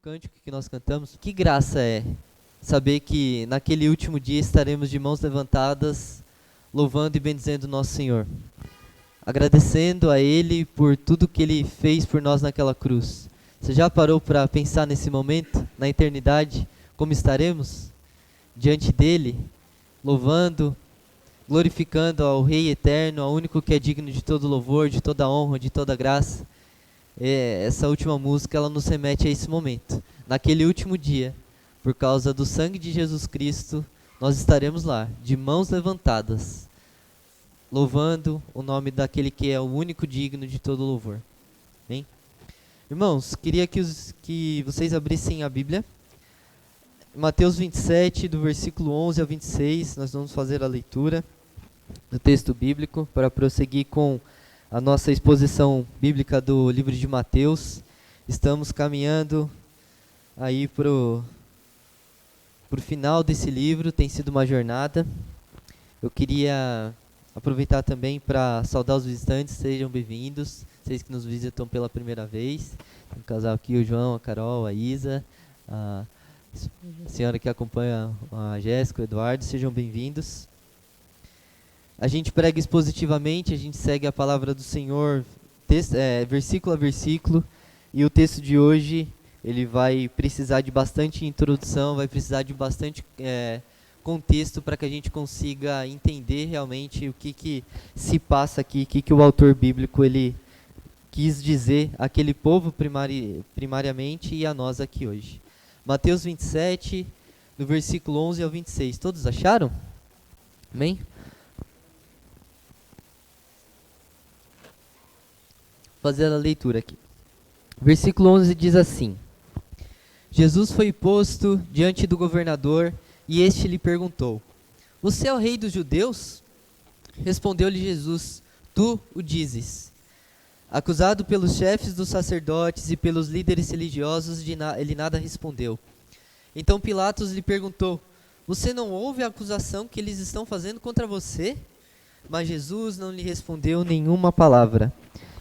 cântico que nós cantamos. Que graça é saber que naquele último dia estaremos de mãos levantadas, louvando e bendizendo o nosso Senhor, agradecendo a Ele por tudo que Ele fez por nós naquela cruz. Você já parou para pensar nesse momento, na eternidade, como estaremos diante dEle, louvando, glorificando ao Rei Eterno, ao único que é digno de todo louvor, de toda honra, de toda graça? Essa última música, ela nos remete a esse momento. Naquele último dia, por causa do sangue de Jesus Cristo, nós estaremos lá, de mãos levantadas, louvando o nome daquele que é o único digno de todo louvor. Amém? Irmãos, queria que vocês abrissem a Bíblia. Mateus 27, do versículo 11 ao 26, nós vamos fazer a leitura do texto bíblico para prosseguir com a nossa exposição bíblica do livro de Mateus. Estamos caminhando aí pro final desse livro, tem sido uma jornada. Eu queria aproveitar também para saudar os visitantes, sejam bem-vindos, vocês que nos visitam pela primeira vez. Tem um casal aqui, o João, a Carol, a Isa, a senhora que acompanha a Jéssica, o Eduardo, sejam bem-vindos. A gente prega expositivamente, a gente segue a palavra do Senhor, versículo a versículo, e o texto de hoje, ele vai precisar de bastante introdução, vai precisar de bastante contexto para que a gente consiga entender realmente o que se passa aqui, o que o autor bíblico ele quis dizer àquele povo primariamente e a nós aqui hoje. Mateus 27, do versículo 11 ao 26. Todos acharam? Amém? Vou fazer a leitura aqui. Versículo 11 diz assim: Jesus foi posto diante do governador e este lhe perguntou: Você é o rei dos judeus? Respondeu-lhe Jesus: Tu o dizes. Acusado pelos chefes dos sacerdotes e pelos líderes religiosos, ele nada respondeu. Então Pilatos lhe perguntou: Você não ouve a acusação que eles estão fazendo contra você? Mas Jesus não lhe respondeu nenhuma palavra,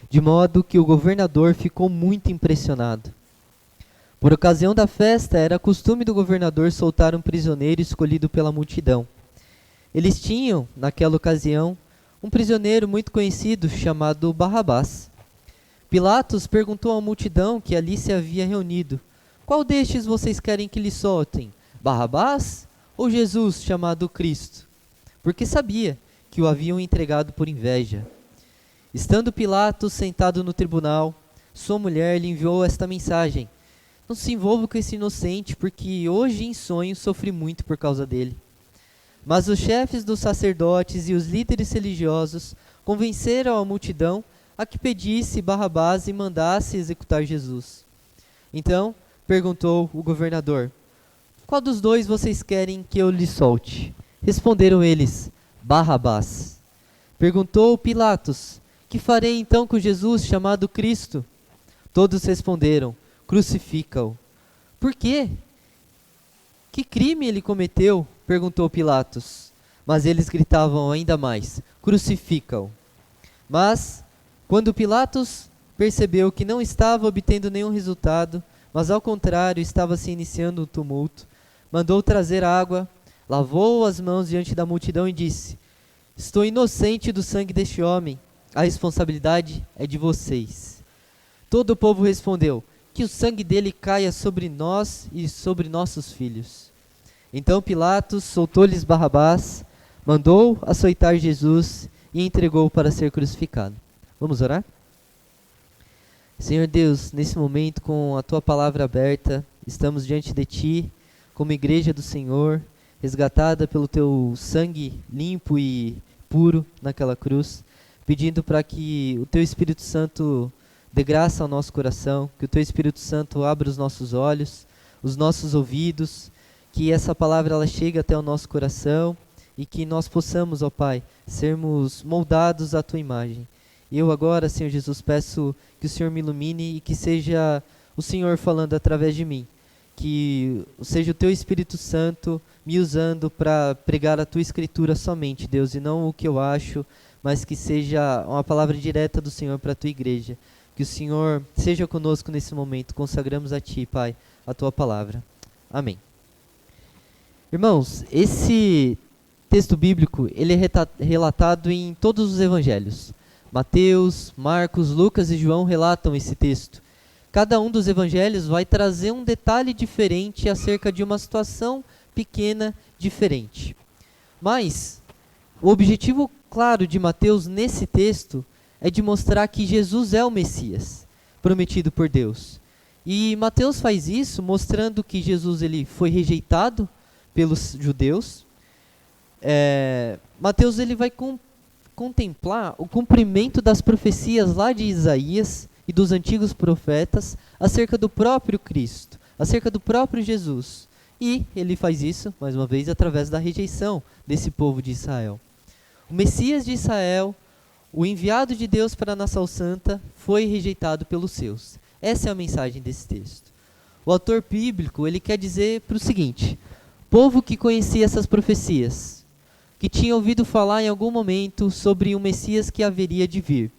de modo que o governador ficou muito impressionado. Por ocasião da festa, era costume do governador soltar um prisioneiro escolhido pela multidão. Eles tinham, naquela ocasião, um prisioneiro muito conhecido chamado Barrabás. Pilatos perguntou à multidão que ali se havia reunido: Qual destes vocês querem que lhe soltem? Barrabás ou Jesus, chamado Cristo? Porque sabia que o haviam entregado por inveja. Estando Pilatos sentado no tribunal, sua mulher lhe enviou esta mensagem: Não se envolva com esse inocente, porque hoje em sonho sofri muito por causa dele. Mas os chefes dos sacerdotes e os líderes religiosos convenceram a multidão a que pedisse Barrabás e mandasse executar Jesus. Então perguntou o governador: Qual dos dois vocês querem que eu lhe solte? Responderam eles: Barrabás. Perguntou Pilatos: Que farei então com Jesus, chamado Cristo? Todos responderam: Crucifica-o. Por quê? Que crime ele cometeu? Perguntou Pilatos. Mas eles gritavam ainda mais: Crucifica-o. Mas, quando Pilatos percebeu que não estava obtendo nenhum resultado, mas ao contrário estava se iniciando um tumulto, mandou trazer água, lavou as mãos diante da multidão e disse: Estou inocente do sangue deste homem. A responsabilidade é de vocês. Todo o povo respondeu: Que o sangue dele caia sobre nós e sobre nossos filhos. Então Pilatos soltou-lhes Barrabás, mandou açoitar Jesus e entregou para ser crucificado. Vamos orar? Senhor Deus, nesse momento, com a Tua palavra aberta, estamos diante de Ti, como igreja do Senhor, resgatada pelo Teu sangue limpo e puro naquela cruz, pedindo para que o Teu Espírito Santo dê graça ao nosso coração, que o Teu Espírito Santo abra os nossos olhos, os nossos ouvidos, que essa palavra ela chegue até o nosso coração e que nós possamos, ó Pai, sermos moldados à Tua imagem. Eu agora, Senhor Jesus, peço que o Senhor me ilumine e que seja o Senhor falando através de mim, que seja o Teu Espírito Santo me usando para pregar a Tua Escritura somente, Deus, e não o que eu acho, mas que seja uma palavra direta do Senhor para a Tua igreja. Que o Senhor seja conosco nesse momento, consagramos a Ti, Pai, a tua palavra. Amém. Irmãos, esse texto bíblico ele é relatado em todos os evangelhos. Mateus, Marcos, Lucas e João relatam esse texto. Cada um dos evangelhos vai trazer um detalhe diferente acerca de uma situação pequena diferente. Mas o objetivo claro de Mateus nesse texto é de mostrar que Jesus é o Messias, prometido por Deus. E Mateus faz isso mostrando que Jesus ele foi rejeitado pelos judeus. Mateus ele vai contemplar o cumprimento das profecias lá de Isaías e dos antigos profetas acerca do próprio Cristo, acerca do próprio Jesus. E ele faz isso, mais uma vez, através da rejeição desse povo de Israel. O Messias de Israel, o enviado de Deus para a nação santa, foi rejeitado pelos seus. Essa é a mensagem desse texto. O autor bíblico ele quer dizer para o seguinte: povo que conhecia essas profecias, que tinha ouvido falar em algum momento sobre um Messias que haveria de vir.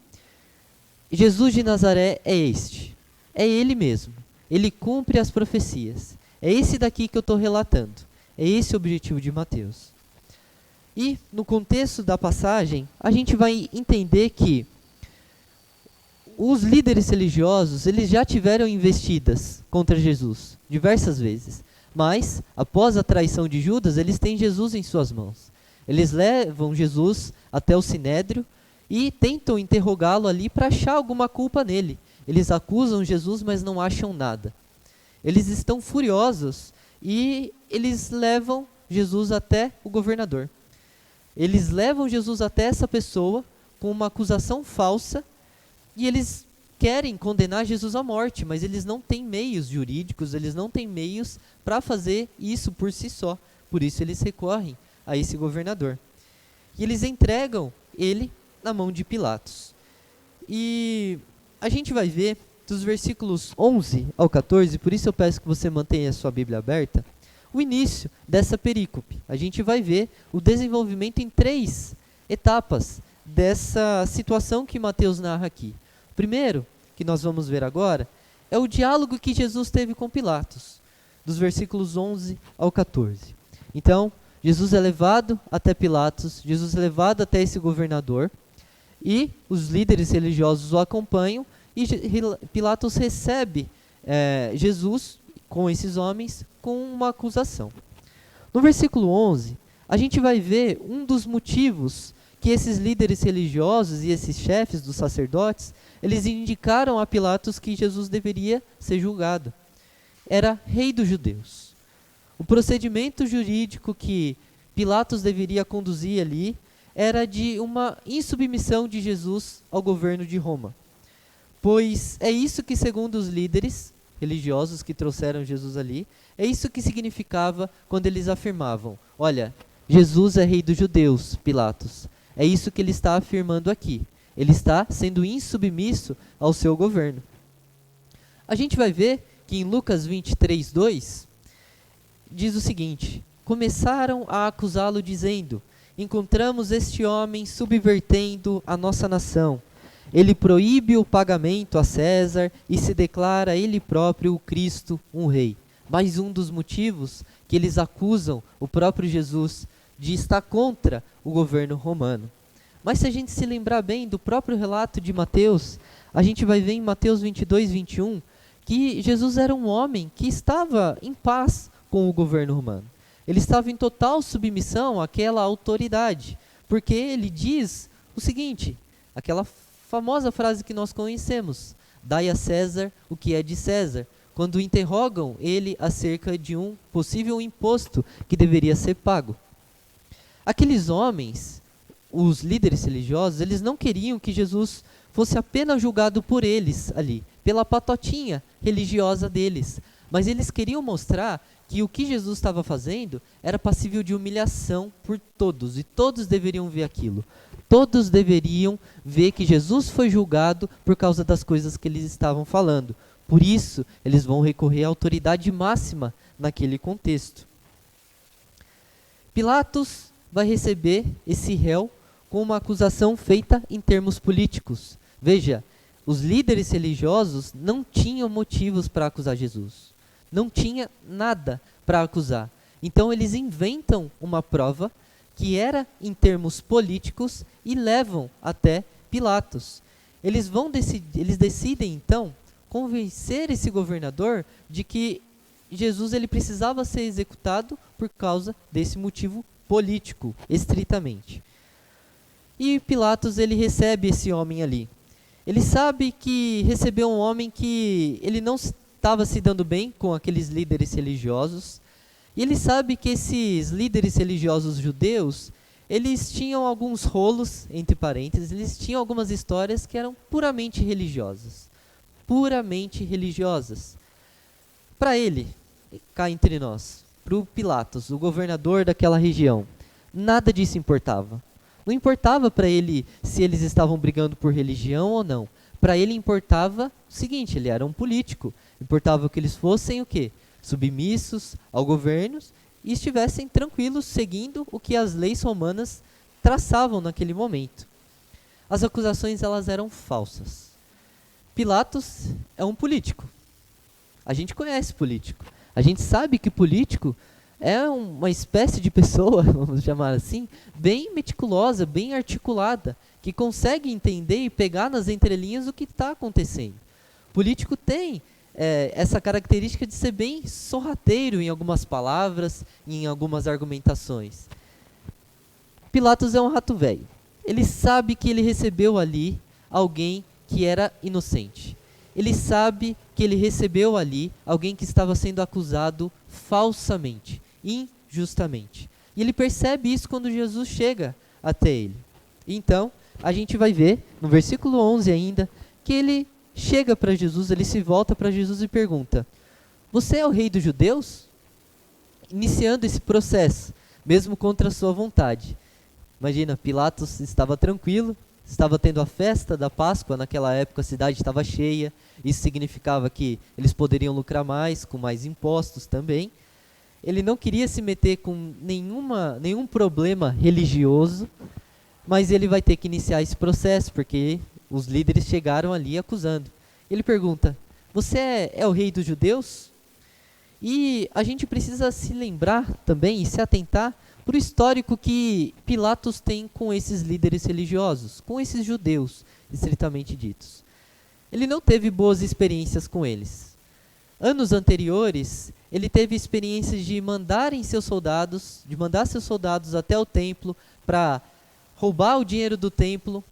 Jesus de Nazaré é este. É ele mesmo. Ele cumpre as profecias. É esse daqui que eu estou relatando. É esse o objetivo de Mateus. E, no contexto da passagem, a gente vai entender que os líderes religiosos, eles já tiveram investidas contra Jesus, diversas vezes. Mas, após a traição de Judas, eles têm Jesus em suas mãos. Eles levam Jesus até o Sinédrio e tentam interrogá-lo ali para achar alguma culpa nele. Eles acusam Jesus, mas não acham nada. Eles estão furiosos e eles levam Jesus até o governador. Eles levam Jesus até essa pessoa com uma acusação falsa e eles querem condenar Jesus à morte, mas eles não têm meios jurídicos, eles não têm meios para fazer isso por si só. Por isso eles recorrem a esse governador. E eles entregam ele na mão de Pilatos. E a gente vai ver dos versículos 11 ao 14, por isso eu peço que você mantenha a sua Bíblia aberta, o início dessa perícope. A gente vai ver o desenvolvimento em 3 etapas dessa situação que Mateus narra aqui. O primeiro, que nós vamos ver agora, é o diálogo que Jesus teve com Pilatos, dos versículos 11 ao 14. Então, Jesus é levado até Pilatos, Jesus é levado até esse governador, e os líderes religiosos o acompanham, e Pilatos recebe Jesus com esses homens com uma acusação. No versículo 11, a gente vai ver um dos motivos que esses líderes religiosos e esses chefes dos sacerdotes, eles indicaram a Pilatos que Jesus deveria ser julgado. Era rei dos judeus. O procedimento jurídico que Pilatos deveria conduzir ali era de uma insubmissão de Jesus ao governo de Roma. Pois é isso que, segundo os líderes religiosos que trouxeram Jesus ali, é isso que significava quando eles afirmavam: olha, Jesus é rei dos judeus, Pilatos. É isso que ele está afirmando aqui. Ele está sendo insubmisso ao seu governo. A gente vai ver que em Lucas 23, 2, diz o seguinte: começaram a acusá-lo dizendo: encontramos este homem subvertendo a nossa nação. Ele proíbe o pagamento a César e se declara ele próprio o Cristo, um rei. Mais um dos motivos que eles acusam o próprio Jesus de estar contra o governo romano. Mas se a gente se lembrar bem do próprio relato de Mateus, a gente vai ver em Mateus 22, 21, que Jesus era um homem que estava em paz com o governo romano. Ele estava em total submissão àquela autoridade, porque ele diz o seguinte, aquela famosa frase que nós conhecemos: dai a César o que é de César, quando interrogam ele acerca de um possível imposto que deveria ser pago. Aqueles homens, os líderes religiosos, eles não queriam que Jesus fosse apenas julgado por eles ali, pela patotinha religiosa deles, mas eles queriam mostrar que o que Jesus estava fazendo era passível de humilhação por todos, e todos deveriam ver aquilo. Todos deveriam ver que Jesus foi julgado por causa das coisas que eles estavam falando. Por isso, eles vão recorrer à autoridade máxima naquele contexto. Pilatos vai receber esse réu com uma acusação feita em termos políticos. Veja, os líderes religiosos não tinham motivos para acusar Jesus. Não tinha nada para acusar. Então eles inventam uma prova que era em termos políticos e levam até Pilatos. Eles decidem então convencer esse governador de que Jesus ele precisava ser executado por causa desse motivo político, estritamente. E Pilatos ele recebe esse homem ali. Ele sabe que recebeu um homem que ele não estava se dando bem com aqueles líderes religiosos. E ele sabe que esses líderes religiosos judeus, eles tinham alguns rolos, entre parênteses, eles tinham algumas histórias que eram puramente religiosas. Puramente religiosas. Para ele, cá entre nós, para o Pilatos, o governador daquela região, nada disso importava. Não importava para ele se eles estavam brigando por religião ou não. Para ele importava o seguinte, ele era um político. Importava que eles fossem o quê? Submissos ao governo e estivessem tranquilos seguindo o que as leis romanas traçavam naquele momento. As acusações elas eram falsas. Pilatos é um político. A gente conhece político. A gente sabe que político é uma espécie de pessoa, vamos chamar assim, bem meticulosa, bem articulada, que consegue entender e pegar nas entrelinhas o que está acontecendo. Político tem essa característica de ser bem sorrateiro em algumas palavras, em algumas argumentações. Pilatos é um rato velho. Ele sabe que ele recebeu ali alguém que era inocente. Ele sabe que ele recebeu ali alguém que estava sendo acusado falsamente, injustamente. E ele percebe isso quando Jesus chega até ele. Então, a gente vai ver, no versículo 11 ainda, que ele chega para Jesus, ele se volta para Jesus e pergunta: você é o rei dos judeus? Iniciando esse processo, mesmo contra a sua vontade. Imagina, Pilatos estava tranquilo, estava tendo a festa da Páscoa, naquela época a cidade estava cheia, isso significava que eles poderiam lucrar mais, com mais impostos também. Ele não queria se meter com nenhum problema religioso, mas ele vai ter que iniciar esse processo, porque os líderes chegaram ali acusando. Ele pergunta: você é o rei dos judeus? E a gente precisa se lembrar também e se atentar para o histórico que Pilatos tem com esses líderes religiosos, com esses judeus, estritamente ditos. Ele não teve boas experiências com eles. Anos anteriores, ele teve experiências de mandar seus soldados até o templo para roubar o dinheiro do templo.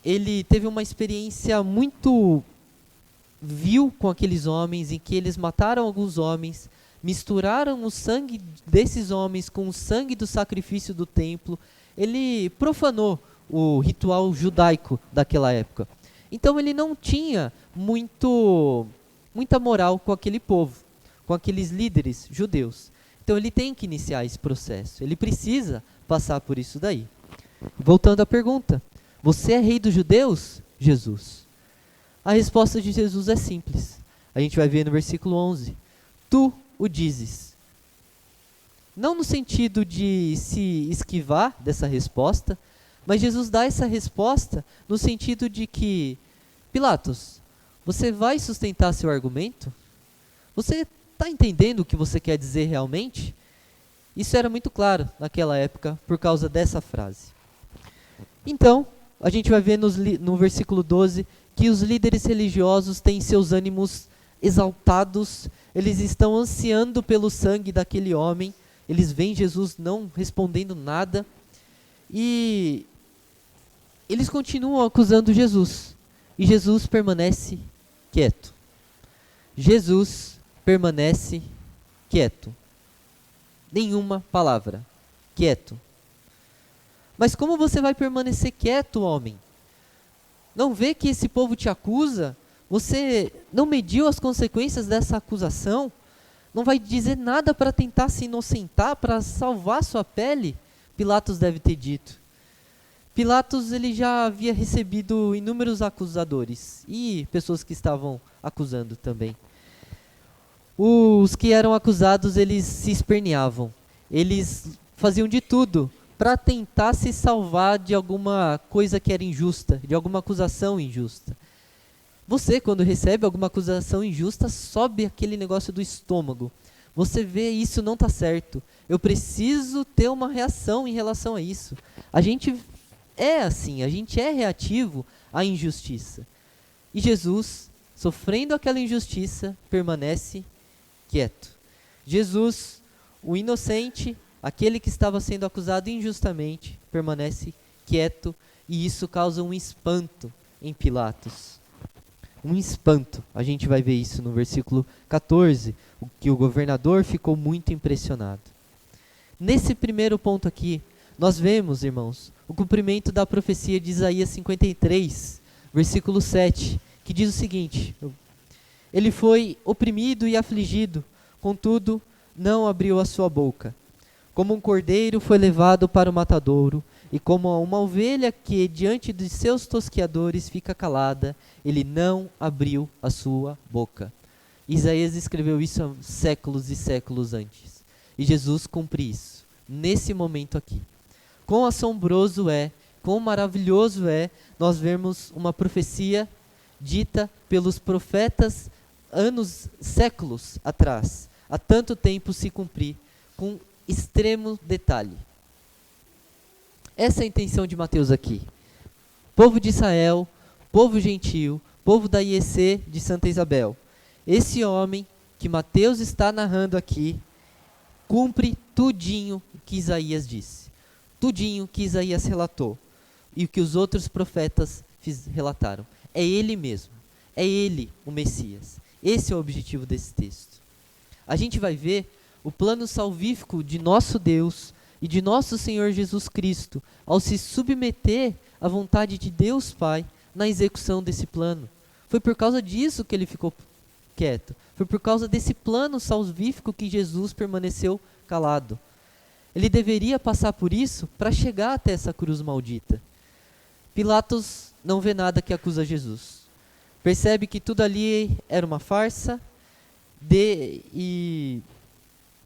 Ele teve uma experiência muito vil com aqueles homens, em que eles mataram alguns homens, misturaram o sangue desses homens com o sangue do sacrifício do templo. Ele profanou o ritual judaico daquela época. Então ele não tinha muita moral com aquele povo, com aqueles líderes judeus. Então ele tem que iniciar esse processo, ele precisa passar por isso daí. Voltando à pergunta: você é rei dos judeus, Jesus? A resposta de Jesus é simples. A gente vai ver no versículo 11. Tu o dizes. Não no sentido de se esquivar dessa resposta, mas Jesus dá essa resposta no sentido de que: Pilatos, você vai sustentar seu argumento? Você está entendendo o que você quer dizer realmente? Isso era muito claro naquela época por causa dessa frase. Então, a gente vai ver no versículo 12 que os líderes religiosos têm seus ânimos exaltados, eles estão ansiando pelo sangue daquele homem, eles veem Jesus não respondendo nada, e eles continuam acusando Jesus, e Jesus permanece quieto. Jesus permanece quieto. Nenhuma palavra. Quieto. Mas como você vai permanecer quieto, homem? Não vê que esse povo te acusa? Você não mediu as consequências dessa acusação? Não vai dizer nada para tentar se inocentar, para salvar sua pele? Pilatos deve ter dito. Pilatos ele já havia recebido inúmeros acusadores e pessoas que estavam acusando também. Os que eram acusados, eles se esperneavam. Eles faziam de tudo para tentar se salvar de alguma coisa que era injusta, de alguma acusação injusta. Você, quando recebe alguma acusação injusta, sobe aquele negócio do estômago. Você vê isso não está certo. Eu preciso ter uma reação em relação a isso. A gente é assim, a gente é reativo à injustiça. E Jesus, sofrendo aquela injustiça, permanece quieto. Jesus, o inocente, aquele que estava sendo acusado injustamente, permanece quieto, e isso causa um espanto em Pilatos. Um espanto. A gente vai ver isso no versículo 14, que o governador ficou muito impressionado. Nesse primeiro ponto aqui, nós vemos, irmãos, o cumprimento da profecia de Isaías 53, versículo 7, que diz o seguinte: ele foi oprimido e afligido, contudo, não abriu a sua boca. Como um cordeiro foi levado para o matadouro, e como uma ovelha que diante de seus tosqueadores fica calada, ele não abriu a sua boca. Isaías escreveu isso há séculos e séculos antes. E Jesus cumpre isso, nesse momento aqui. Quão assombroso é, quão maravilhoso é nós vermos uma profecia dita pelos profetas séculos atrás, há tanto tempo se cumprir, com extremo detalhe. Essa é a intenção de Mateus aqui. Povo de Israel, povo gentil, povo da IEC de Santa Isabel. Esse homem que Mateus está narrando aqui, cumpre tudinho que Isaías disse. Tudinho que Isaías relatou. E o que os outros profetas relataram. É ele mesmo. É ele o Messias. Esse é o objetivo desse texto. A gente vai ver o plano salvífico de nosso Deus e de nosso Senhor Jesus Cristo, ao se submeter à vontade de Deus Pai na execução desse plano. Foi por causa disso que ele ficou quieto. Foi por causa desse plano salvífico que Jesus permaneceu calado. Ele deveria passar por isso para chegar até essa cruz maldita. Pilatos não vê nada que acusa Jesus. Percebe que tudo ali era uma farsa e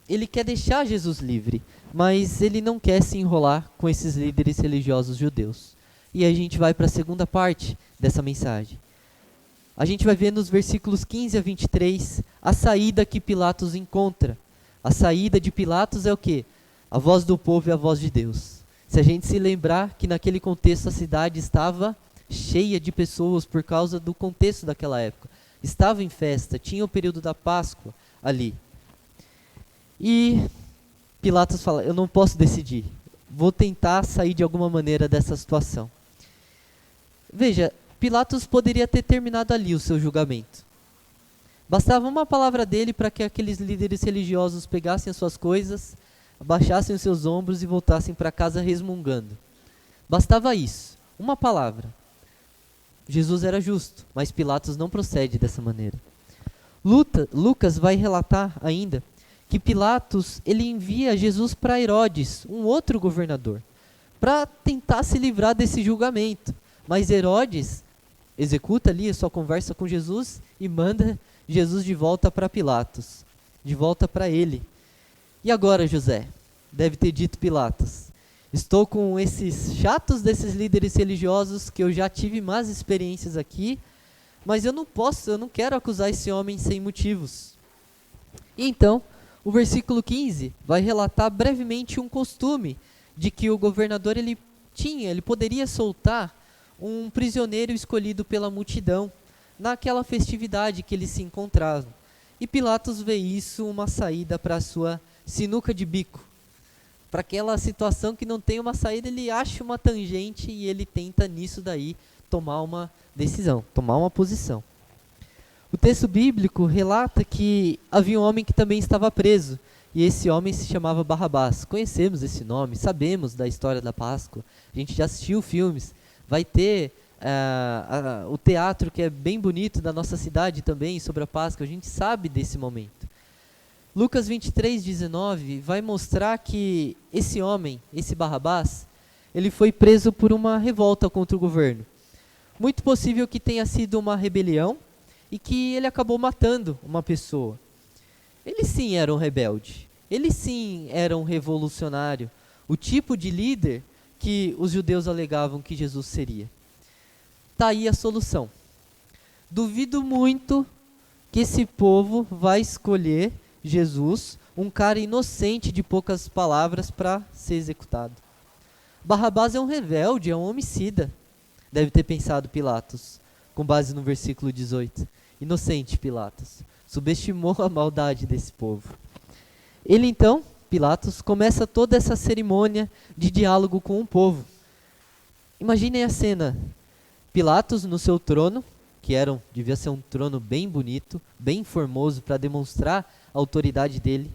ele quer deixar Jesus livre, mas ele não quer se enrolar com esses líderes religiosos judeus. E aí a gente vai para a segunda parte dessa mensagem. A gente vai ver nos versículos 15 a 23 a saída que Pilatos encontra. A saída de Pilatos é o quê? A voz do povo e a voz de Deus. Se a gente se lembrar que naquele contexto a cidade estava cheia de pessoas por causa do contexto daquela época. Estava em festa, tinha o período da Páscoa ali. E Pilatos fala, eu não posso decidir, vou tentar sair de alguma maneira dessa situação. Veja, Pilatos poderia ter terminado ali o seu julgamento. Bastava uma palavra dele para que aqueles líderes religiosos pegassem as suas coisas, abaixassem os seus ombros e voltassem para casa resmungando. Bastava isso, uma palavra. Jesus era justo, mas Pilatos não procede dessa maneira. Lucas vai relatar ainda que Pilatos ele envia Jesus para Herodes, um outro governador, para tentar se livrar desse julgamento. Mas Herodes executa ali a sua conversa com Jesus e manda Jesus de volta para Pilatos, de volta para ele. E agora, José? Deve ter dito Pilatos. Estou com esses chatos desses líderes religiosos que eu já tive más experiências aqui, mas eu não quero acusar esse homem sem motivos. E então, o versículo 15 vai relatar brevemente um costume de que o governador ele poderia soltar um prisioneiro escolhido pela multidão naquela festividade que eles se encontravam. E Pilatos vê isso uma saída para a sua sinuca de bico. Para aquela situação que não tem uma saída, ele acha uma tangente e ele tenta nisso daí tomar uma decisão, tomar uma posição. O texto bíblico relata que havia um homem que também estava preso, e esse homem se chamava Barrabás. Conhecemos esse nome, sabemos da história da Páscoa, a gente já assistiu filmes, vai ter o teatro que é bem bonito da nossa cidade também, sobre a Páscoa, a gente sabe desse momento. Lucas 23:19 vai mostrar que esse homem, esse Barrabás, ele foi preso por uma revolta contra o governo. Muito possível que tenha sido uma rebelião e que ele acabou matando uma pessoa. Ele sim era um rebelde, ele sim era um revolucionário, o tipo de líder que os judeus alegavam que Jesus seria. Está aí a solução. duvido muito que esse povo vai escolher Jesus, um cara inocente de poucas palavras, para ser executado. Barrabás é um rebelde, é um homicida, deve ter pensado Pilatos, com base no versículo 18. Inocente Pilatos, subestimou a maldade desse povo. Ele então, Pilatos, começa toda essa cerimônia de diálogo com o povo. Imaginem a cena, Pilatos no seu trono, que devia ser um trono bem bonito, bem formoso, para demonstrar a autoridade dele.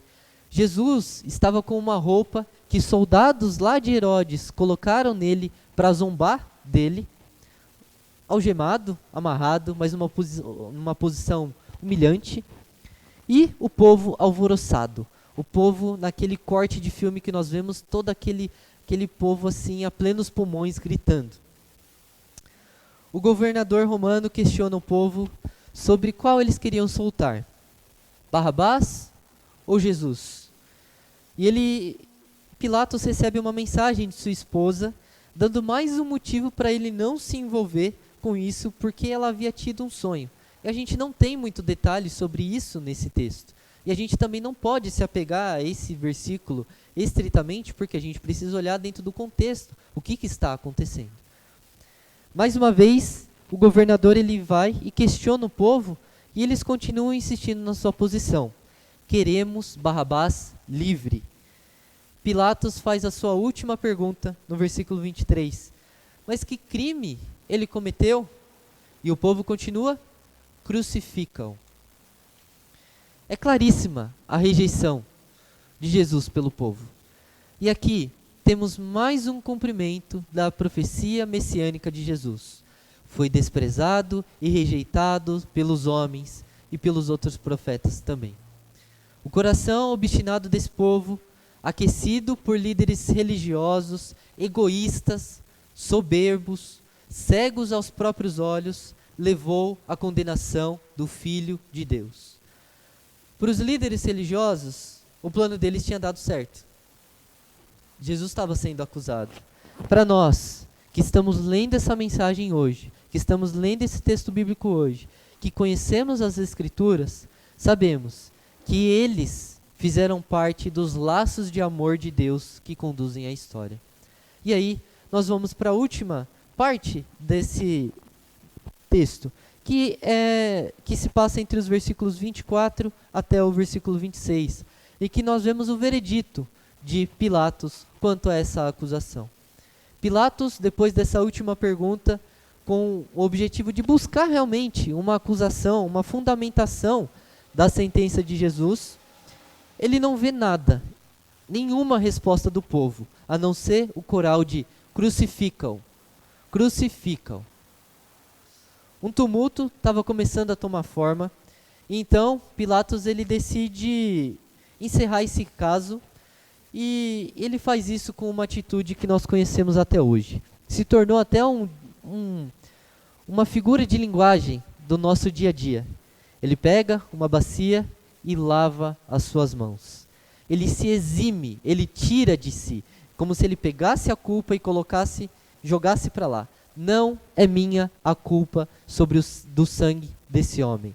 Jesus estava com uma roupa que soldados lá de Herodes colocaram nele para zombar dele, algemado, amarrado, mas numa posição humilhante, e o povo alvoroçado. O povo, naquele corte de filme que nós vemos, todo aquele povo assim, a plenos pulmões, gritando. O governador romano questiona o povo sobre qual eles queriam soltar, Barrabás ou Jesus? E Pilatos recebe uma mensagem de sua esposa, dando mais um motivo para ele não se envolver com isso, porque ela havia tido um sonho. E a gente não tem muito detalhe sobre isso nesse texto. E a gente também não pode se apegar a esse versículo estritamente, porque a gente precisa olhar dentro do contexto, o que está acontecendo. Mais uma vez, o governador ele vai e questiona o povo, e eles continuam insistindo na sua posição. Queremos Barrabás livre. Pilatos faz a sua última pergunta no versículo 23. Mas que crime ele cometeu? E o povo continua: crucificam. É claríssima a rejeição de Jesus pelo povo. E aqui temos mais um cumprimento da profecia messiânica de Jesus. Foi desprezado e rejeitado pelos homens e pelos outros profetas também. O coração obstinado desse povo, aquecido por líderes religiosos, egoístas, soberbos, cegos aos próprios olhos, levou à condenação do Filho de Deus. Para os líderes religiosos, o plano deles tinha dado certo. Jesus estava sendo acusado. Para nós, que estamos lendo essa mensagem hoje, que estamos lendo esse texto bíblico hoje, que conhecemos as Escrituras, sabemos que eles fizeram parte dos laços de amor de Deus que conduzem a história. E aí, nós vamos para a última parte desse texto, que se passa entre os versículos 24 até o versículo 26, e que nós vemos o veredito de Pilatos quanto a essa acusação. Pilatos, depois dessa última pergunta, com o objetivo de buscar realmente uma acusação, uma fundamentação da sentença de Jesus, ele não vê nada, nenhuma resposta do povo, a não ser o coral de crucificam, crucificam. Um tumulto estava começando a tomar forma, e então Pilatos ele decide encerrar esse caso, e ele faz isso com uma atitude que nós conhecemos até hoje. Se tornou até uma figura de linguagem do nosso dia a dia. Ele pega uma bacia e lava as suas mãos. Ele se exime, ele tira de si, como se ele pegasse a culpa e jogasse para lá. Não é minha a culpa do sangue desse homem.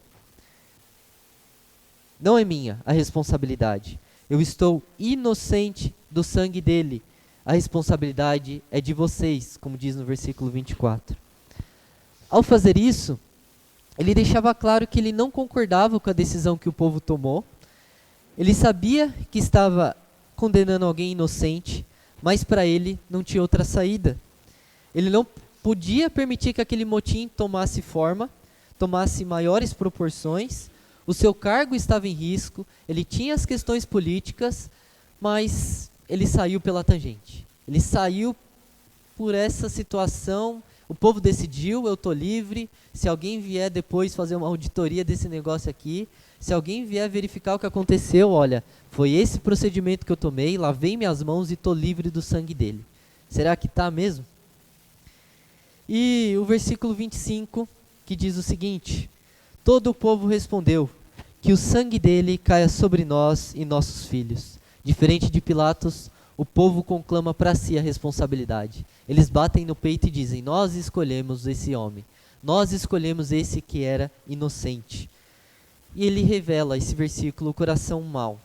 Não é minha a responsabilidade. Eu estou inocente do sangue dele. A responsabilidade é de vocês, como diz no versículo 24. Ao fazer isso, ele deixava claro que ele não concordava com a decisão que o povo tomou. Ele sabia que estava condenando alguém inocente, mas para ele não tinha outra saída. Ele não podia permitir que aquele motim tomasse forma, tomasse maiores proporções. O seu cargo estava em risco, ele tinha as questões políticas, mas ele saiu pela tangente. Ele saiu por essa situação. O povo decidiu, eu estou livre. Se alguém vier depois fazer uma auditoria desse negócio aqui, se alguém vier verificar o que aconteceu, olha, foi esse procedimento que eu tomei, lavei minhas mãos e estou livre do sangue dele. Será que está mesmo? E o versículo 25, que diz o seguinte: todo o povo respondeu, que o sangue dele caia sobre nós e nossos filhos. Diferente de Pilatos, o povo conclama para si a responsabilidade. Eles batem no peito e dizem, nós escolhemos esse homem. Nós escolhemos esse que era inocente. E ele revela, esse versículo, o coração mau,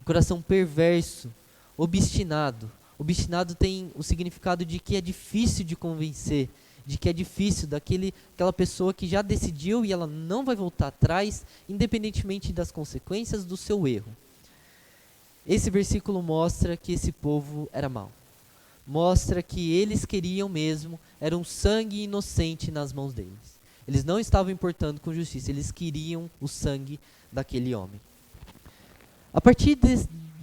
o coração perverso, obstinado. Obstinado tem o significado de que é difícil de convencer, de que é difícil, aquela pessoa que já decidiu e ela não vai voltar atrás, independentemente das consequências do seu erro. Esse versículo mostra que esse povo era mau. Mostra que eles queriam mesmo, era um sangue inocente nas mãos deles. Eles não estavam importando com justiça, eles queriam o sangue daquele homem. A partir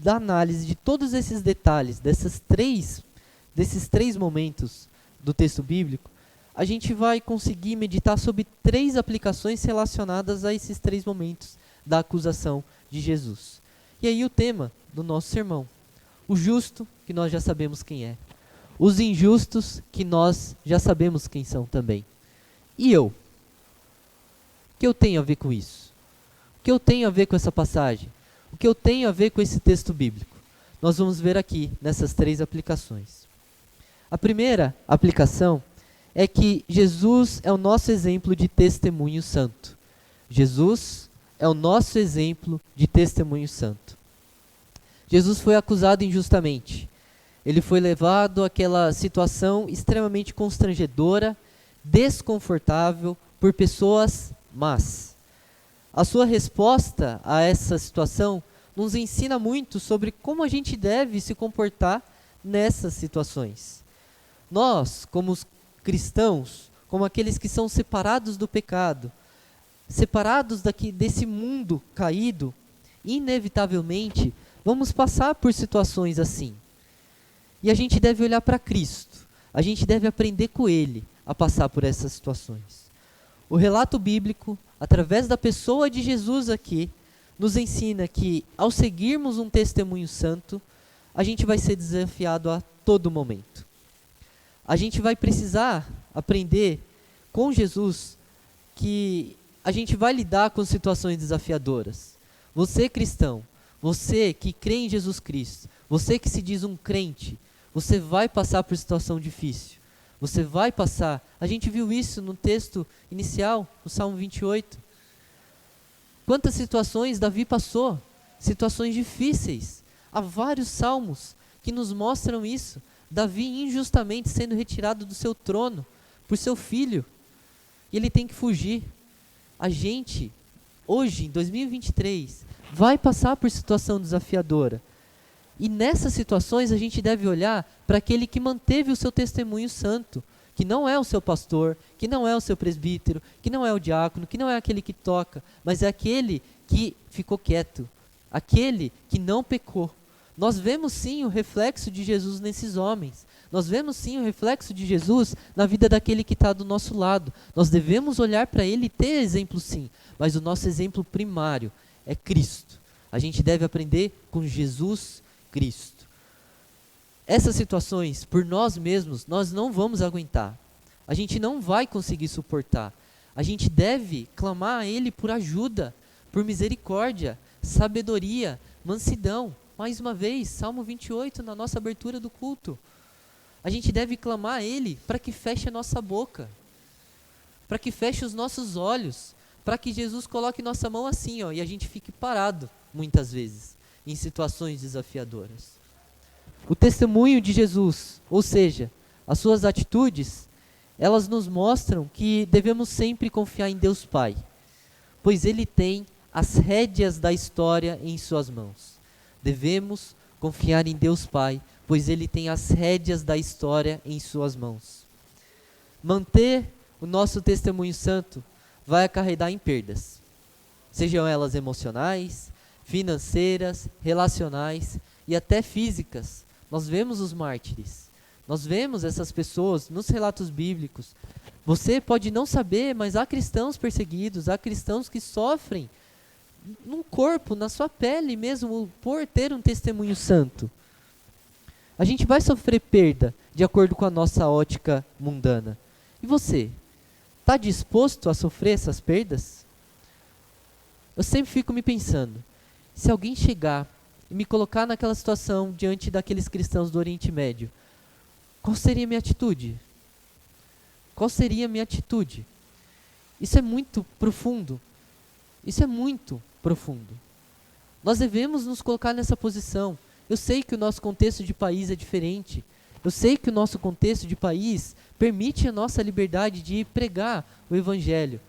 da análise de todos esses detalhes, desses três momentos do texto bíblico, a gente vai conseguir meditar sobre 3 aplicações relacionadas a esses 3 momentos da acusação de Jesus. E aí o tema do nosso sermão: o justo, que nós já sabemos quem é. Os injustos, que nós já sabemos quem são também. E eu? O que eu tenho a ver com isso? O que eu tenho a ver com essa passagem? O que eu tenho a ver com esse texto bíblico? Nós vamos ver aqui, nessas 3 aplicações. A primeira aplicação é que Jesus é o nosso exemplo de testemunho santo. Jesus é o nosso exemplo de testemunho santo. Jesus foi acusado injustamente. Ele foi levado àquela situação extremamente constrangedora, desconfortável, por pessoas más. A sua resposta a essa situação nos ensina muito sobre como a gente deve se comportar nessas situações. Nós, como os cristãos, como aqueles que são separados do pecado, separados desse mundo caído, inevitavelmente vamos passar por situações assim. E a gente deve olhar para Cristo, a gente deve aprender com Ele a passar por essas situações. O relato bíblico, através da pessoa de Jesus aqui, nos ensina que, ao seguirmos um testemunho santo, a gente vai ser desafiado a todo momento. A gente vai precisar aprender com Jesus que a gente vai lidar com situações desafiadoras. Você, cristão, você que crê em Jesus Cristo, você que se diz um crente, você vai passar por situação difícil. Você vai passar. A gente viu isso no texto inicial, no Salmo 28. Quantas situações Davi passou? Situações difíceis. Há vários salmos que nos mostram isso. Davi injustamente sendo retirado do seu trono por seu filho. E ele tem que fugir. A gente, hoje, em 2023, vai passar por situação desafiadora. E nessas situações a gente deve olhar para aquele que manteve o seu testemunho santo, que não é o seu pastor, que não é o seu presbítero, que não é o diácono, que não é aquele que toca, mas é aquele que ficou quieto, aquele que não pecou. Nós vemos sim o reflexo de Jesus nesses homens. Nós vemos sim o reflexo de Jesus na vida daquele que está do nosso lado. Nós devemos olhar para ele e ter exemplo sim, mas o nosso exemplo primário é Cristo. A gente deve aprender com Jesus Cristo. Essas situações, por nós mesmos, nós não vamos aguentar. A gente não vai conseguir suportar. A gente deve clamar a Ele por ajuda, por misericórdia, sabedoria, mansidão. Mais uma vez, Salmo 28, na nossa abertura do culto. A gente deve clamar a Ele para que feche a nossa boca, para que feche os nossos olhos, para que Jesus coloque nossa mão assim, ó, e a gente fique parado, muitas vezes, em situações desafiadoras. O testemunho de Jesus, ou seja, as suas atitudes, elas nos mostram que devemos sempre confiar em Deus Pai, pois Ele tem as rédeas da história em suas mãos. Devemos confiar em Deus Pai, pois Ele tem as rédeas da história em suas mãos. Manter o nosso testemunho santo vai acarretar em perdas, sejam elas emocionais, financeiras, relacionais e até físicas. Nós vemos os mártires, nós vemos essas pessoas nos relatos bíblicos. Você pode não saber, mas há cristãos perseguidos, há cristãos que sofrem no corpo, na sua pele mesmo, por ter um testemunho santo. A gente vai sofrer perda de acordo com a nossa ótica mundana. E você? Está disposto a sofrer essas perdas? Eu sempre fico me pensando, se alguém chegar e me colocar naquela situação diante daqueles cristãos do Oriente Médio, qual seria a minha atitude? Qual seria a minha atitude? Isso é muito profundo. Isso é muito profundo. Nós devemos nos colocar nessa posição. Eu sei que o nosso contexto de país é diferente. Eu sei que o nosso contexto de país permite a nossa liberdade de pregar o Evangelho.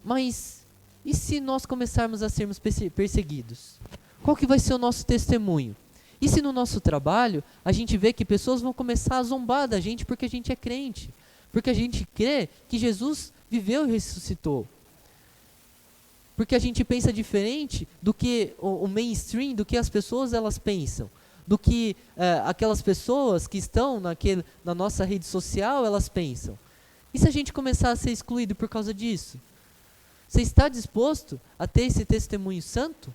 Mas e se nós começarmos a sermos perseguidos? Qual que vai ser o nosso testemunho? E se no nosso trabalho a gente vê que pessoas vão começar a zombar da gente porque a gente é crente? Porque a gente crê que Jesus viveu e ressuscitou. Porque a gente pensa diferente do que o mainstream, do que as pessoas elas pensam. Do que aquelas pessoas que estão na nossa rede social elas pensam. E se a gente começar a ser excluído por causa disso? Você está disposto a ter esse testemunho santo?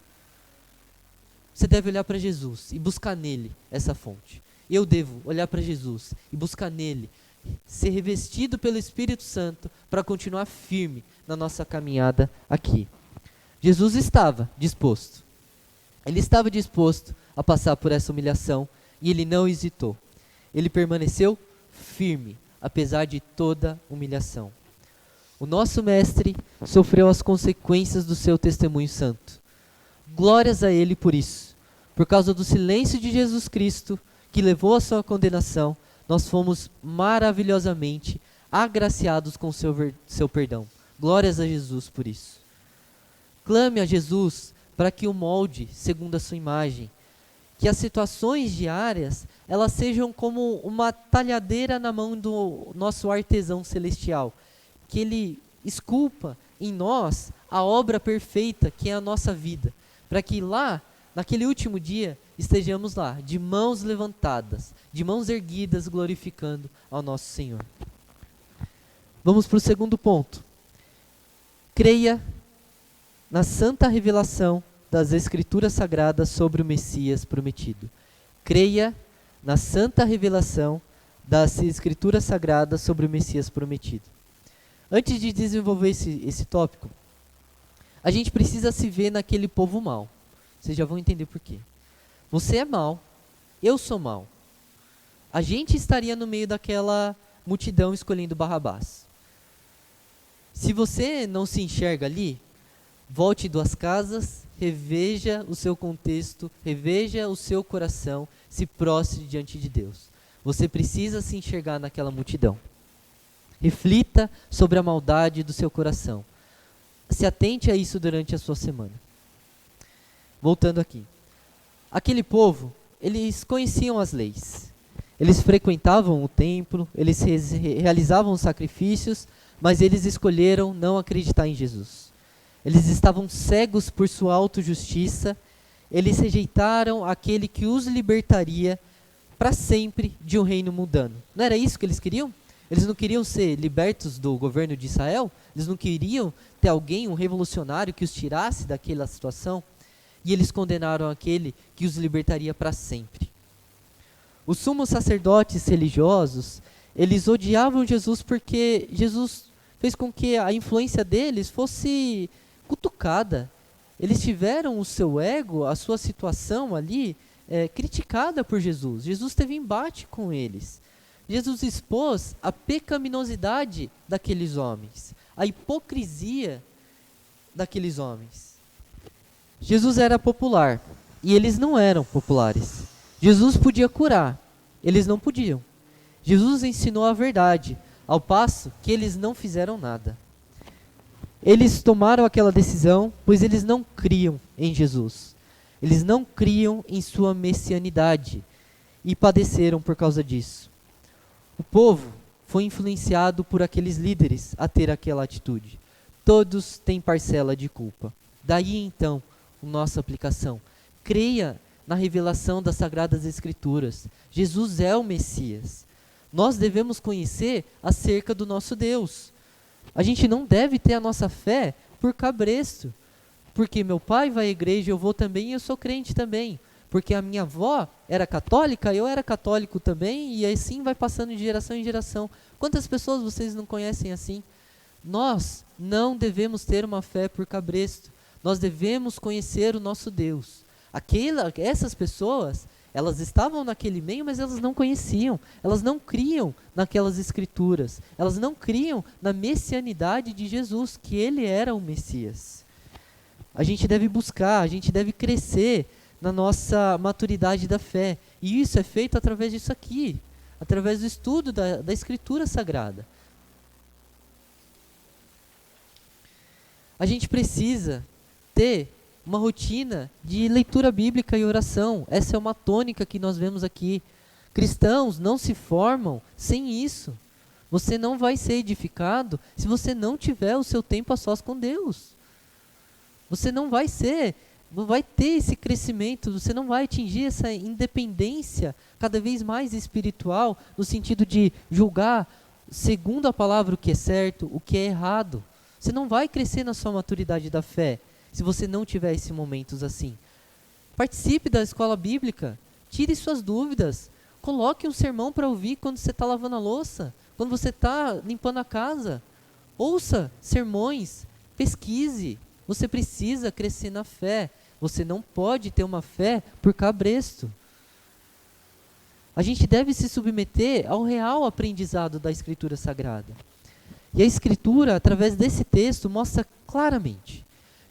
Você deve olhar para Jesus e buscar nele essa fonte. Eu devo olhar para Jesus e buscar nele, ser revestido pelo Espírito Santo para continuar firme na nossa caminhada aqui. Jesus estava disposto. Ele estava disposto a passar por essa humilhação e ele não hesitou. Ele permaneceu firme, apesar de toda humilhação. O nosso mestre sofreu as consequências do seu testemunho santo. Glórias a ele por isso. Por causa do silêncio de Jesus Cristo, que levou à sua condenação, nós fomos maravilhosamente agraciados com seu perdão. Glórias a Jesus por isso. Clame a Jesus para que o molde segundo a sua imagem. Que as situações diárias, elas sejam como uma talhadeira na mão do nosso artesão celestial. Que ele esculpa em nós a obra perfeita que é a nossa vida. Para que lá, naquele último dia, estejamos lá, de mãos levantadas, de mãos erguidas, glorificando ao nosso Senhor. Vamos para o segundo ponto. Creia na santa revelação das Escrituras Sagradas sobre o Messias prometido. Creia na santa revelação das Escrituras Sagradas sobre o Messias prometido. Antes de desenvolver esse tópico, a gente precisa se ver naquele povo mau. Vocês já vão entender por quê. Você é mau, eu sou mau. A gente estaria no meio daquela multidão escolhendo Barrabás. Se você não se enxerga ali, volte 2 casas, reveja o seu contexto, reveja o seu coração, se prostre diante de Deus. Você precisa se enxergar naquela multidão. Reflita sobre a maldade do seu coração. Se atente a isso durante a sua semana. Voltando aqui. Aquele povo, eles conheciam as leis. Eles frequentavam o templo, eles realizavam sacrifícios, mas eles escolheram não acreditar em Jesus. Eles estavam cegos por sua autojustiça, eles rejeitaram aquele que os libertaria para sempre de um reino mundano. Não era isso que eles queriam? Eles não queriam ser libertos do governo de Israel? Eles não queriam ter alguém, um revolucionário, que os tirasse daquela situação? E eles condenaram aquele que os libertaria para sempre. Os sumos sacerdotes religiosos, eles odiavam Jesus porque Jesus fez com que a influência deles fosse cutucada. Eles tiveram o seu ego, a sua situação ali, criticada por Jesus. Jesus teve embate com eles. Jesus expôs a pecaminosidade daqueles homens, a hipocrisia daqueles homens. Jesus era popular e eles não eram populares. Jesus podia curar, eles não podiam. Jesus ensinou a verdade, ao passo que eles não fizeram nada. Eles tomaram aquela decisão, pois eles não criam em Jesus. Eles não criam em sua messianidade e padeceram por causa disso. O povo foi influenciado por aqueles líderes a ter aquela atitude. Todos têm parcela de culpa. Daí então, a nossa aplicação. Creia na revelação das Sagradas Escrituras. Jesus é o Messias. Nós devemos conhecer acerca do nosso Deus. A gente não deve ter a nossa fé por cabresto. Porque meu pai vai à igreja, eu vou também e eu sou crente também. Porque a minha avó era católica, eu era católico também, e assim vai passando de geração em geração. Quantas pessoas vocês não conhecem assim? Nós não devemos ter uma fé por cabresto. Nós devemos conhecer o nosso Deus. Essas pessoas, Elas estavam naquele meio, mas elas não conheciam. Elas não criam naquelas escrituras. Elas não criam na messianidade de Jesus, que ele era o Messias. A gente deve buscar, a gente deve crescer na nossa maturidade da fé. E isso é feito através disso aqui, através do estudo da Escritura Sagrada. A gente precisa ter uma rotina de leitura bíblica e oração. Essa é uma tônica que nós vemos aqui. Cristãos não se formam sem isso. Você não vai ser edificado se você não tiver o seu tempo a sós com Deus. Você não vai ter esse crescimento, você não vai atingir essa independência cada vez mais espiritual, no sentido de julgar, segundo a palavra, o que é certo, o que é errado. Você não vai crescer na sua maturidade da fé, se você não tiver esses momentos assim. Participe da escola bíblica, tire suas dúvidas, coloque um sermão para ouvir quando você está lavando a louça, quando você está limpando a casa. Ouça sermões, pesquise. Você precisa crescer na fé. Você não pode ter uma fé por cabresto. A gente deve se submeter ao real aprendizado da Escritura Sagrada. E a Escritura, através desse texto, mostra claramente: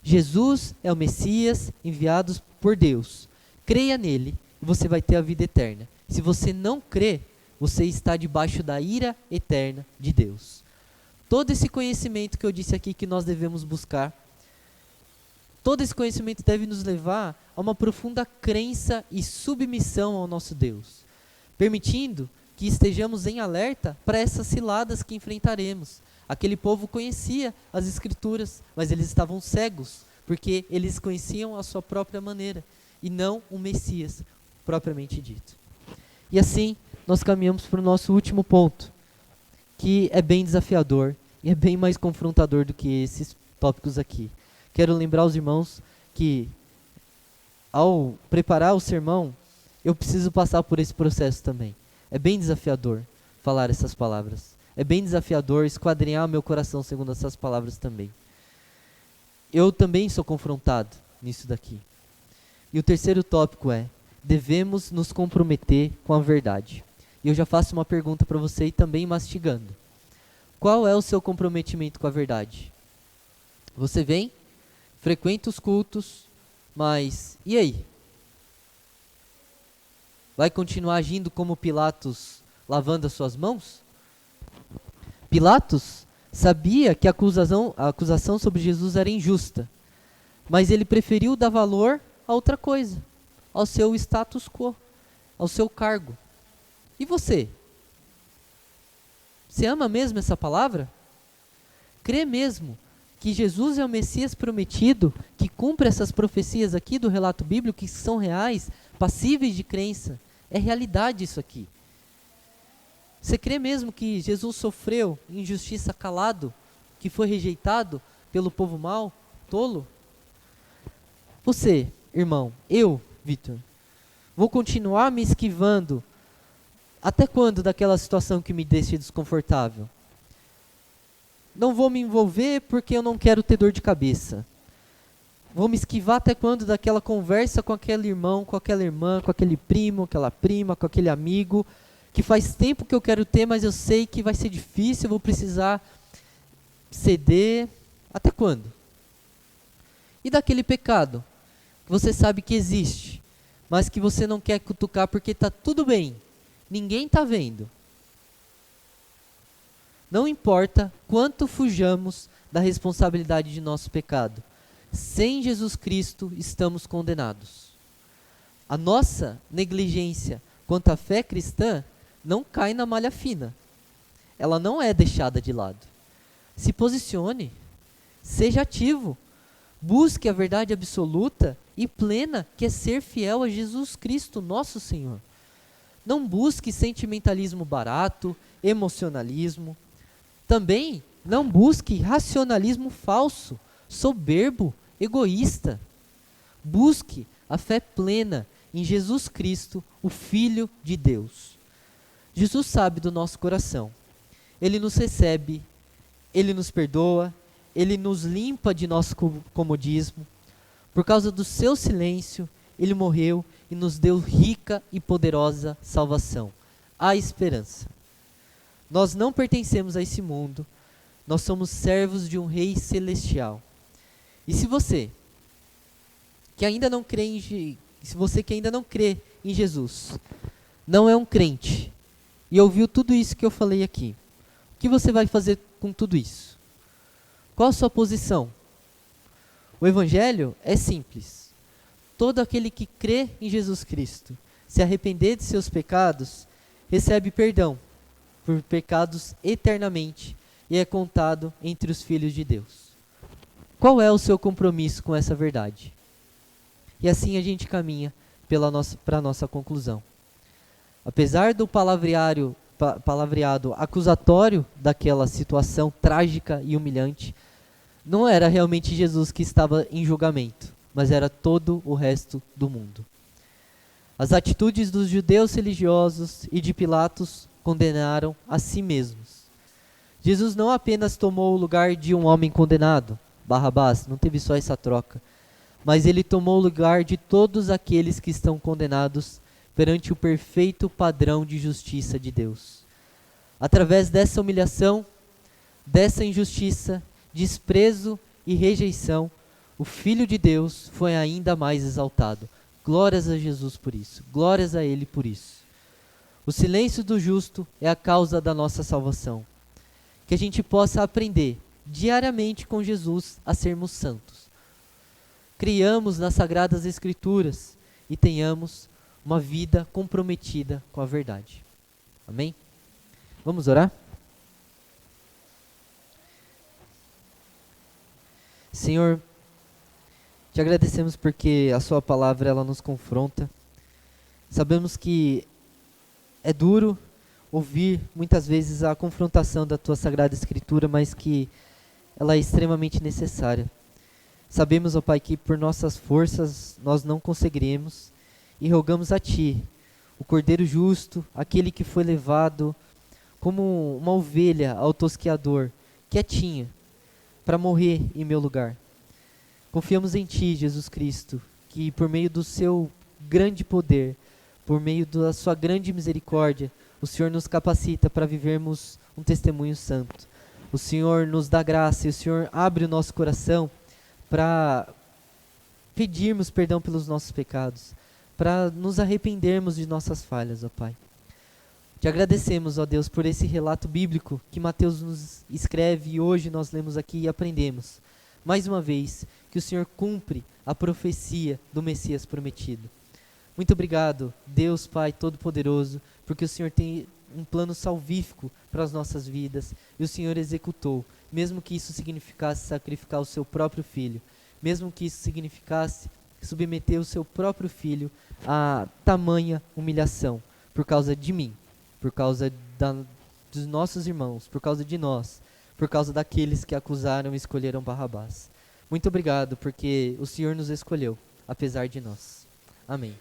Jesus é o Messias enviado por Deus. Creia nele e você vai ter a vida eterna. Se você não crê, você está debaixo da ira eterna de Deus. Todo esse conhecimento que eu disse aqui que nós devemos buscar, todo esse conhecimento deve nos levar a uma profunda crença e submissão ao nosso Deus, permitindo que estejamos em alerta para essas ciladas que enfrentaremos. Aquele povo conhecia as Escrituras, mas eles estavam cegos, porque eles conheciam a sua própria maneira, e não o Messias propriamente dito. E assim, nós caminhamos para o nosso último ponto, que é bem desafiador, e é bem mais confrontador do que esses tópicos aqui. Quero lembrar os irmãos que, ao preparar o sermão, eu preciso passar por esse processo também. É bem desafiador falar essas palavras. É bem desafiador esquadrinhar meu coração segundo essas palavras também. Eu também sou confrontado nisso daqui. E o terceiro tópico é: devemos nos comprometer com a verdade. E eu já faço uma pergunta para você e também mastigando. Qual é o seu comprometimento com a verdade? Você vem, frequenta os cultos, mas e aí? Vai continuar agindo como Pilatos, lavando as suas mãos? Pilatos sabia que a acusação sobre Jesus era injusta, mas ele preferiu dar valor a outra coisa, ao seu status quo, ao seu cargo. E você? Você ama mesmo essa palavra? Crê mesmo que Jesus é o Messias prometido, que cumpre essas profecias aqui do relato bíblico, que são reais, passíveis de crença? É realidade isso aqui. Você crê mesmo que Jesus sofreu injustiça calado, que foi rejeitado pelo povo mau, tolo? Você, irmão, eu, Vitor, vou continuar me esquivando até quando daquela situação que me deixa desconfortável? Não vou me envolver porque eu não quero ter dor de cabeça. Vou me esquivar até quando daquela conversa com aquele irmão, com aquela irmã, com aquele primo, aquela prima, com aquele amigo, que faz tempo que eu quero ter, mas eu sei que vai ser difícil, eu vou precisar ceder. Até quando? E daquele pecado, que você sabe que existe, mas que você não quer cutucar porque está tudo bem, ninguém está vendo. Não importa quanto fujamos da responsabilidade de nosso pecado, sem Jesus Cristo estamos condenados. A nossa negligência quanto à fé cristã não cai na malha fina. Ela não é deixada de lado. Se posicione, seja ativo, busque a verdade absoluta e plena, que é ser fiel a Jesus Cristo, nosso Senhor. Não busque sentimentalismo barato, emocionalismo. Também não busque racionalismo falso, soberbo, egoísta. Busque a fé plena em Jesus Cristo, o Filho de Deus. Jesus sabe do nosso coração. Ele nos recebe, Ele nos perdoa, Ele nos limpa de nosso comodismo. Por causa do seu silêncio, ele morreu e nos deu rica e poderosa salvação, a esperança. Nós não pertencemos a esse mundo, nós somos servos de um Rei celestial. E se você que ainda não crê em Jesus, não é um crente, e ouviu tudo isso que eu falei aqui, o que você vai fazer com tudo isso? Qual a sua posição? O Evangelho é simples. Todo aquele que crê em Jesus Cristo, se arrepender de seus pecados, recebe perdão por pecados eternamente e é contado entre os filhos de Deus. Qual é o seu compromisso com essa verdade? E assim a gente caminha para a nossa conclusão. Apesar do palavreado acusatório daquela situação trágica e humilhante, não era realmente Jesus que estava em julgamento, mas era todo o resto do mundo. As atitudes dos judeus religiosos e de Pilatos condenaram a si mesmos. Jesus não apenas tomou o lugar de um homem condenado, Barrabás, não teve só essa troca, mas ele tomou o lugar de todos aqueles que estão condenados perante o perfeito padrão de justiça de Deus. Através dessa humilhação, dessa injustiça, desprezo e rejeição, o Filho de Deus foi ainda mais exaltado. Glórias a Jesus por isso, glórias a Ele por isso. O silêncio do justo é a causa da nossa salvação. Que a gente possa aprender diariamente com Jesus a sermos santos. Criamos nas Sagradas Escrituras e tenhamos uma vida comprometida com a verdade. Amém? Vamos orar? Senhor, te agradecemos porque a sua palavra ela nos confronta. Sabemos que é duro ouvir muitas vezes a confrontação da tua Sagrada Escritura, mas que ela é extremamente necessária. Sabemos, ó Pai, que por nossas forças nós não conseguiremos e rogamos a Ti, o Cordeiro justo, aquele que foi levado como uma ovelha ao tosqueador, quietinha, para morrer em meu lugar. Confiamos em Ti, Jesus Cristo, que por meio do Seu grande poder, por meio da Sua grande misericórdia, o Senhor nos capacita para vivermos um testemunho santo. O Senhor nos dá graça e o Senhor abre o nosso coração para pedirmos perdão pelos nossos pecados, para nos arrependermos de nossas falhas, ó Pai. Te agradecemos, ó Deus, por esse relato bíblico que Mateus nos escreve e hoje nós lemos aqui e aprendemos. Mais uma vez, que o Senhor cumpre a profecia do Messias prometido. Muito obrigado, Deus Pai Todo-Poderoso, porque o Senhor tem um plano salvífico para as nossas vidas e o Senhor executou, mesmo que isso significasse sacrificar o seu próprio filho, mesmo que isso significasse submeter o seu próprio filho a tamanha humilhação por causa de mim, por causa dos nossos irmãos, por causa de nós, por causa daqueles que acusaram e escolheram Barrabás. Muito obrigado, porque o Senhor nos escolheu, apesar de nós. Amém.